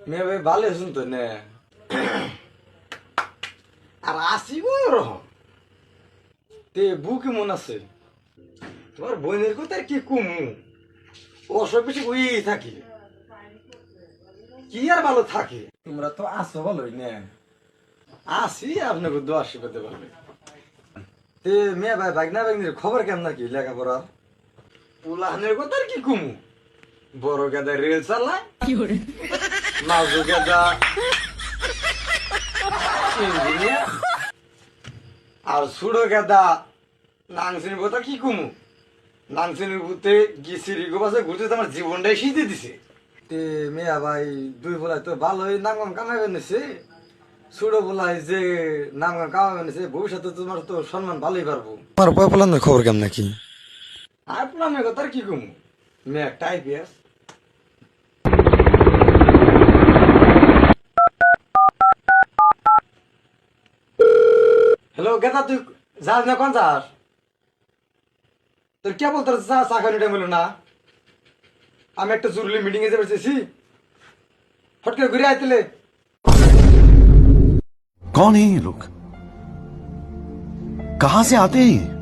মেয়ে ভাই ভালো শুন তো নে আর আসিব রকম তে বউ কেমন আছে তোমার বোনের কথা আর কি কুমু অসব বেশি ওই থাকি কি আর ভালো থাকে তোমরা তো আসো ভালোই নে আসি আপনাকে দোয়া শিখাতে পারবে তে মেয়ে ভাই বাগনা বাগনির খবর কেমন নাকি লেখাপড়ার পুলাহানের কথা আর কি কুমু বড় গাদা রেল চালায় মাঝু গাদা ইঞ্জিনিয়ার আর সুড়ো গাদা নাংসিনের কথা কি কুমু নাংসিনের ভূতে গিয়ে গোবাসে ঘুরতে তো আমার জীবনটাই শীতে দিছে তে মেয়া ভাই দুই বলাই তো ভালোই নাম কামাই বেনেছে সুড়ো বলাই যে নাম কামাই বেনেছে ভবিষ্যতে তোমার তো সম্মান ভালোই পারবো আমার পয় পোলানোর খবর কেমন নাকি আর পোলানোর কথা আর কি কুমু মেয়ে একটা আইপিএস হ্যালো গেদা তুই যাস না কোন যাস তোর কে বলতো চা খাওয়ানি টাইম হলো না আমি একটা জরুরি মিটিং এ যাবে চেয়েছি ফট করে ঘুরে আইতলে कौन है ये लोग कहां से आते हैं